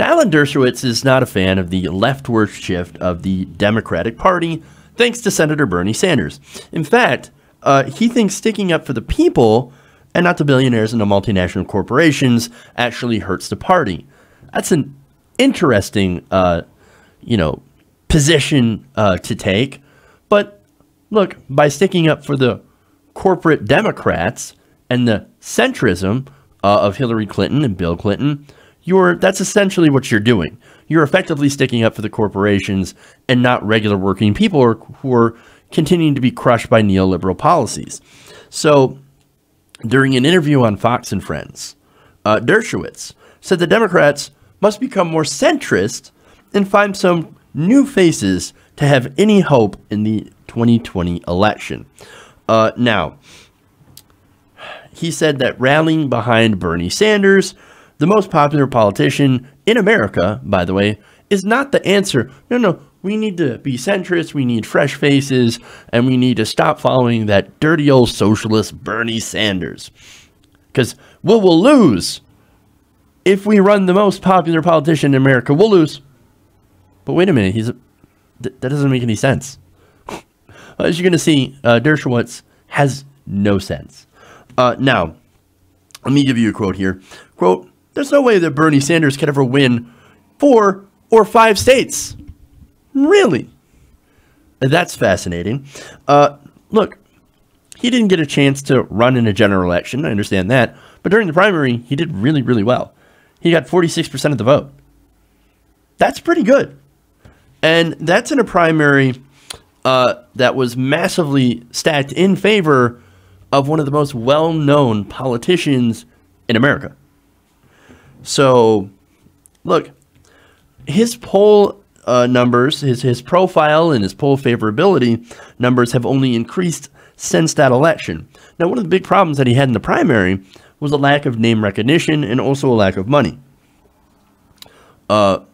Now, Alan Dershowitz is not a fan of the leftward shift of the Democratic Party, thanks to Senator Bernie Sanders. In fact, he thinks sticking up for the people and not the billionaires and the multinational corporations actually hurts the party. That's an interesting, position to take. But look, by sticking up for the corporate Democrats and the centrism of Hillary Clinton and Bill Clinton, that's essentially what you're doing. You're effectively sticking up for the corporations and not regular working people who are continuing to be crushed by neoliberal policies. So during an interview on Fox and Friends, Dershowitz said the Democrats must become more centrist and find some new faces to have any hope in the 2020 election. Now, he said that rallying behind Bernie Sanders, the most popular politician in America, by the way, is not the answer. No, we need to be centrist, we need fresh faces, and we need to stop following that dirty old socialist Bernie Sanders. Because we'll lose. If we run the most popular politician in America, we'll lose. But wait a minute, that doesn't make any sense. As you're going to see, Dershowitz has no sense. Now, let me give you a quote here. Quote, "There's no way that Bernie Sanders could ever win 4 or 5 states." Really? That's fascinating. Look, he didn't get a chance to run in a general election. I understand that. But during the primary, he did really, really well. He got 46% of the vote. That's pretty good. And that's in a primary that was massively stacked in favor of one of the most well-known politicians in America. So, look, his poll numbers, his profile and his poll favorability numbers have only increased since that election. Now, one of the big problems that he had in the primary was a lack of name recognition and also a lack of money. But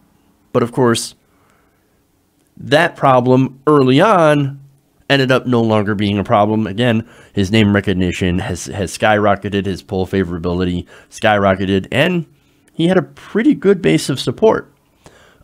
of course, that problem early on ended up no longer being a problem. Again, his name recognition has skyrocketed, his poll favorability skyrocketed, and he had a pretty good base of support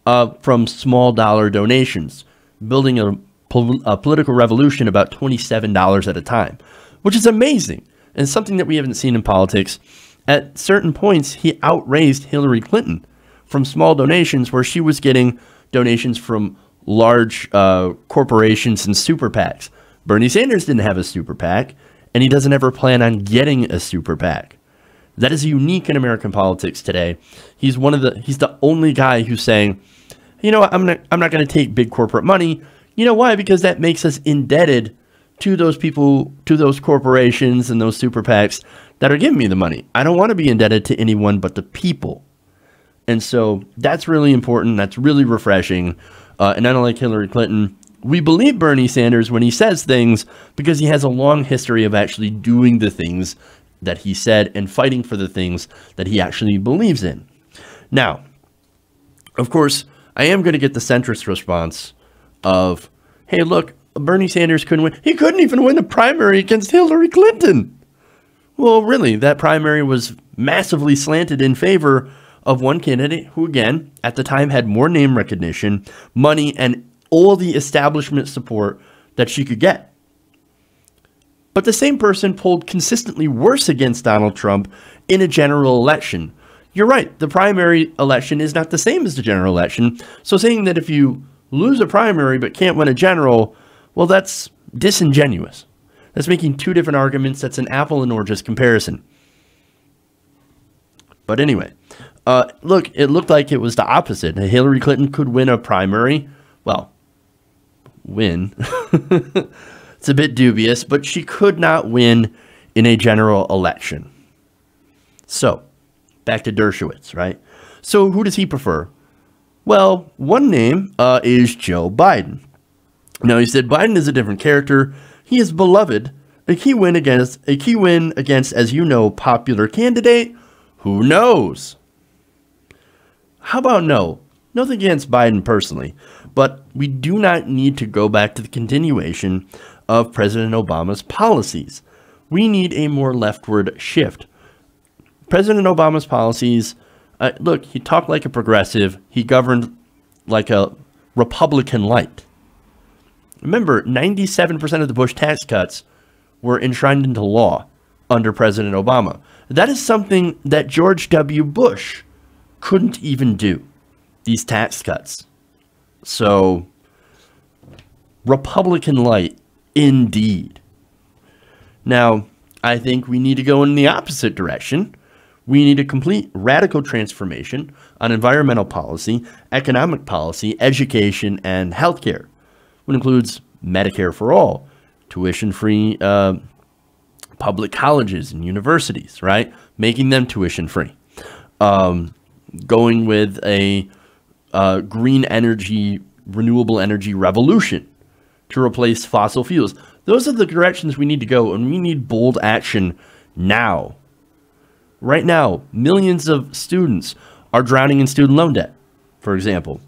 from small dollar donations, building a political revolution about $27 at a time, which is amazing and something that we haven't seen in politics. At certain points, he outraised Hillary Clinton from small donations where she was getting donations from large corporations and super PACs. Bernie Sanders didn't have a super PAC, and he doesn't ever plan on getting a super PAC. That is unique in American politics today. He's the only guy who's saying, you know what, I'm not going to take big corporate money. You know why? Because that makes us indebted to those people, to those corporations and those super PACs that are giving me the money. I don't want to be indebted to anyone but the people. And so that's really important. That's really refreshing. And unlike Hillary Clinton, we believe Bernie Sanders when he says things because he has a long history of actually doing the things that he said and fighting for the things that he actually believes in. Now, of course, I am going to get the centrist response of, hey, look, Bernie Sanders couldn't win. He couldn't even win the primary against Hillary Clinton. Well, really, that primary was massively slanted in favor of one candidate who, again, at the time had more name recognition, money, and all the establishment support that she could get. But the same person polled consistently worse against Donald Trump in a general election. You're right, the primary election is not the same as the general election. So saying that if you lose a primary but can't win a general, well, that's disingenuous. That's making two different arguments. That's an apple and oranges comparison. But anyway, look, it looked like it was the opposite. Hillary Clinton could win a primary. Well, win. It's a bit dubious, but she could not win in a general election. So, back to Dershowitz, right? So, who does he prefer? Well, one name is Joe Biden. Now, he said Biden is a different character. He is beloved. A key win against, as you know, popular candidate. Who knows? How about no? Nothing against Biden personally, but we do not need to go back to the continuation of President Obama's policies. We need a more leftward shift. President Obama's policies Look, he talked like a progressive. He governed like a Republican light. Remember, 97% of the Bush tax cuts were enshrined into law under President Obama. That is something that George W. Bush couldn't even do, these tax cuts. So, Republican light, indeed. Now, I think we need to go in the opposite direction. We need a complete radical transformation on environmental policy, economic policy, education, and healthcare, which includes Medicare for all, tuition-free public colleges and universities, right? Making them tuition-free. Going with a green energy, renewable energy revolution to replace fossil fuels. Those are the directions we need to go, and we need bold action now. Right now, millions of students are drowning in student loan debt, for example.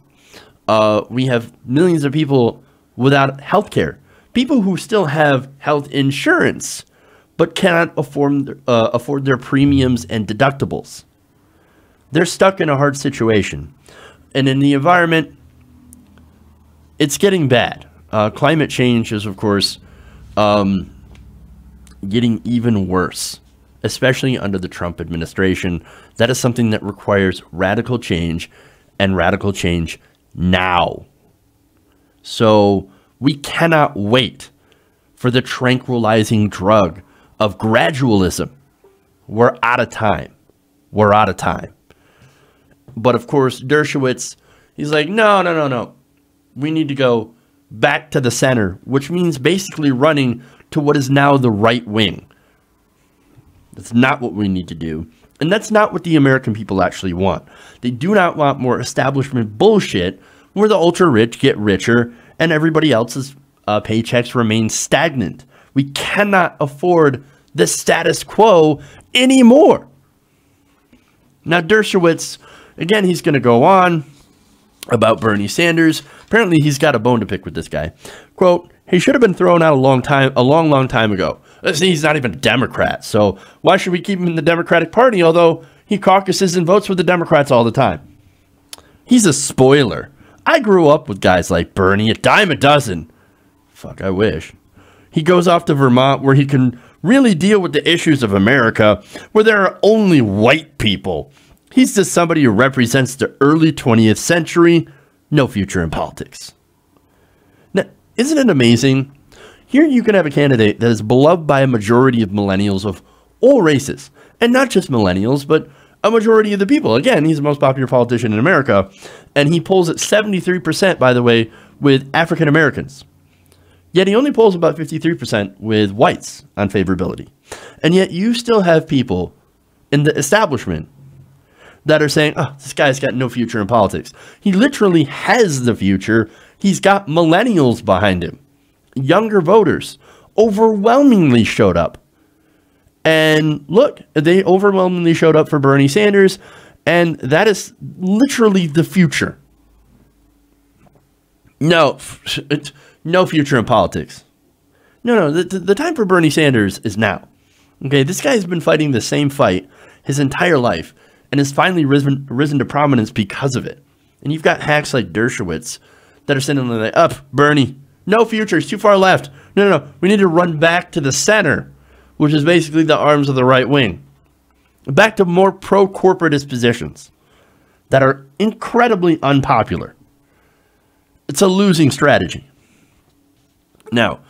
We have millions of people without health care. People who still have health insurance, but cannot afford their premiums and deductibles. They're stuck in a hard situation. And in the environment, it's getting bad. Climate change is, of course, getting even worse, especially under the Trump administration. That is something that requires radical change, and radical change now. So we cannot wait for the tranquilizing drug of gradualism. We're out of time. We're out of time. But of course, Dershowitz, he's like, no. We need to go back to the center, which means basically running to what is now the right wing. That's not what we need to do. And that's not what the American people actually want. They do not want more establishment bullshit where the ultra-rich get richer and everybody else's paychecks remain stagnant. We cannot afford the status quo anymore. Now, Dershowitz, again, he's going to go on about Bernie Sanders. Apparently, he's got a bone to pick with this guy. Quote, he should have been thrown out a long time ago. He's not even a Democrat, so why should we keep him in the Democratic Party, although he caucuses and votes with the Democrats all the time? He's a spoiler. I grew up with guys like Bernie, a dime a dozen. Fuck, I wish. He goes off to Vermont where he can really deal with the issues of America, where there are only white people. He's just somebody who represents the early 20th century. No future in politics. Now, isn't it amazing? Here you can have a candidate that is beloved by a majority of millennials of all races. And not just millennials, but a majority of the people. Again, he's the most popular politician in America. And he polls at 73%, by the way, with African Americans. Yet he only polls about 53% with whites on favorability. And yet you still have people in the establishment that are saying, oh, this guy's got no future in politics. He literally has the future. He's got millennials behind him. Younger voters overwhelmingly showed up. And look, they overwhelmingly showed up for Bernie Sanders, and that is literally the future. No future in politics. No, the time for Bernie Sanders is now. Okay, this guy's been fighting the same fight his entire life, and has finally risen to prominence because of it. And you've got hacks like Dershowitz that are sitting like, up, Bernie, no future, it's too far left. No, we need to run back to the center, which is basically the arms of the right wing. Back to more pro-corporatist positions that are incredibly unpopular. It's a losing strategy. Now,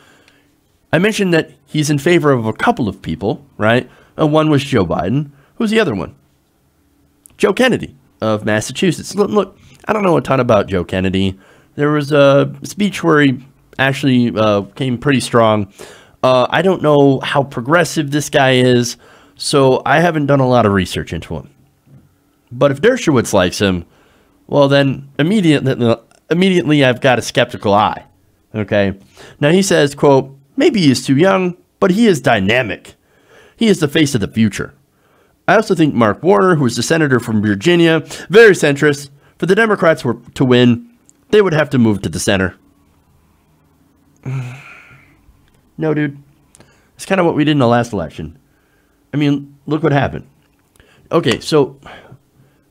I mentioned that he's in favor of a couple of people, right? One was Joe Biden. Who's the other one? Joe Kennedy of Massachusetts. Look, I don't know a ton about Joe Kennedy. There was a speech where he actually came pretty strong. I don't know how progressive this guy is, so I haven't done a lot of research into him. But if Dershowitz likes him, well then immediately I've got a skeptical eye. Okay? Now he says, quote, maybe he is too young, but he is dynamic. He is the face of the future. I also think Mark Warner, who is the senator from Virginia, very centrist, for the Democrats to win, they would have to move to the center. No, dude. It's kind of what we did in the last election. I mean, look what happened. Okay, so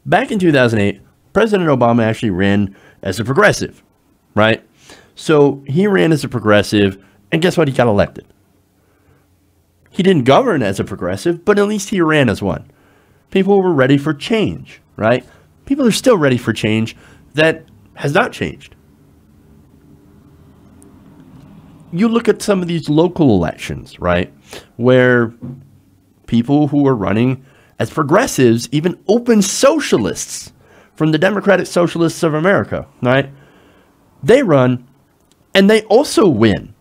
back in 2008, President Obama actually ran as a progressive, right? So he ran as a progressive, and guess what? He got elected. He didn't govern as a progressive, but at least he ran as one. People were ready for change, right? People are still ready for change that has not changed. You look at some of these local elections, right, where people who are running as progressives, even open socialists from the Democratic Socialists of America, right, they run and they also win.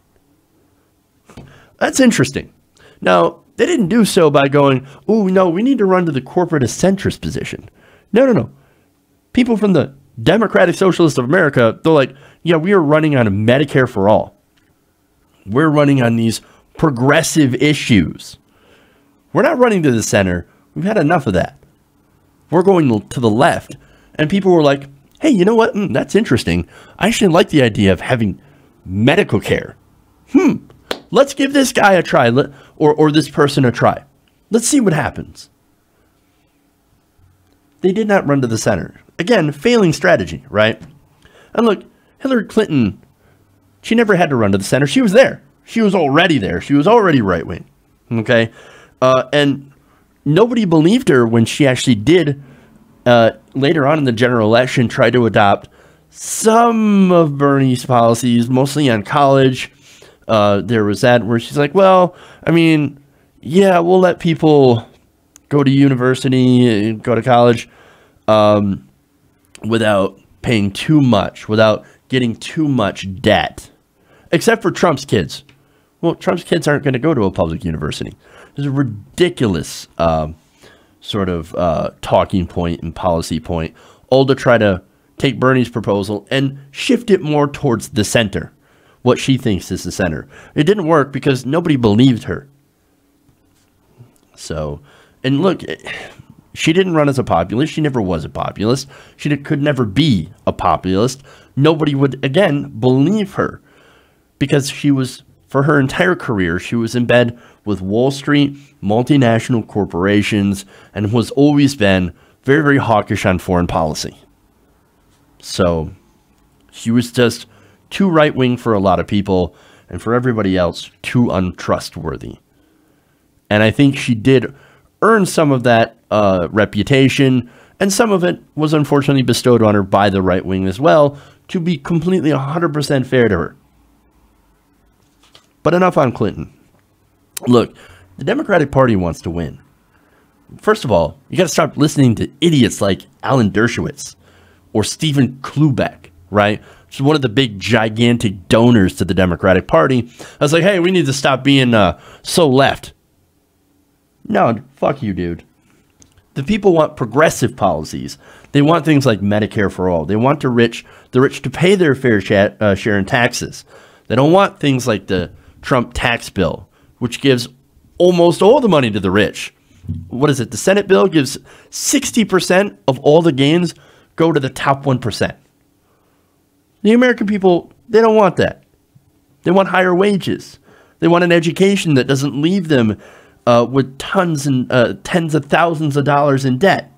That's interesting. Now, they didn't do so by going, oh, no, we need to run to the corporatist centrist position. No. People from the Democratic Socialists of America, they're like, yeah, we are running on a Medicare for all. We're running on these progressive issues. We're not running to the center. We've had enough of that. We're going to the left. And people were like, hey, you know what? That's interesting. I actually like the idea of having medical care. Let's give this guy a try, or this person a try. Let's see what happens. They did not run to the center. Again, failing strategy, right? And look, Hillary Clinton, she never had to run to the center. She was there. She was already there. She was already right-wing, okay? And nobody believed her when she actually did, later on in the general election, try to adopt some of Bernie's policies, mostly on college. There was that where she's like, well, I mean, yeah, we'll let people go to university, go to college, without paying too much, without getting too much debt, except for Trump's kids. Well, Trump's kids aren't going to go to a public university. There's a ridiculous sort of talking point and policy point, all to try to take Bernie's proposal and shift it more towards the center, what she thinks is the center. It didn't work because nobody believed her. So, and look, she didn't run as a populist. She never was a populist. She could never be a populist. Nobody would, again, believe her because she was, for her entire career, she was in bed with Wall Street, multinational corporations, and has always been very, very hawkish on foreign policy. So she was just too right-wing for a lot of people, and for everybody else, too untrustworthy. And I think she did earn some of that reputation, and some of it was unfortunately bestowed on her by the right wing as well, to be completely 100% fair to her. But enough on Clinton. Look, the Democratic Party wants to win. First of all, you got to stop listening to idiots like Alan Dershowitz or Stephen Klubeck, right? Which is one of the big, gigantic donors to the Democratic Party. I was like, hey, we need to stop being so left. No, fuck you, dude. The people want progressive policies. They want things like Medicare for all. They want the rich to pay their fair share in taxes. They don't want things like the Trump tax bill, which gives almost all the money to the rich. What is it? The Senate bill gives 60% of all the gains go to the top 1%. The American people, they don't want that. They want higher wages. They want an education that doesn't leave them with tons and tens of thousands of dollars in debt.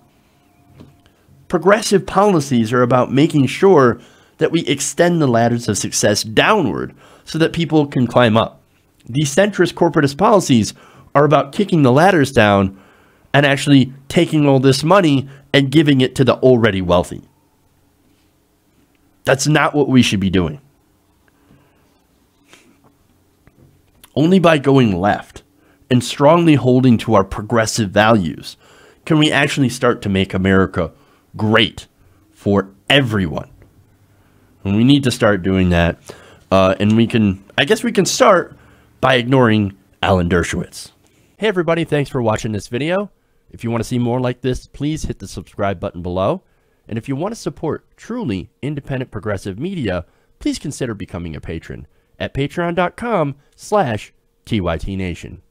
Progressive policies are about making sure that we extend the ladders of success downward so that people can climb up. These centrist corporatist policies are about kicking the ladders down and actually taking all this money and giving it to the already wealthy. That's not what we should be doing. Only by going left and strongly holding to our progressive values can we actually start to make America great for everyone. And we need to start doing that. And I guess we can start by ignoring Alan Dershowitz. Hey everybody, thanks for watching this video. If you want to see more like this, please hit the subscribe button below. And if you want to support truly independent progressive media, please consider becoming a patron at patreon.com/TYTNation.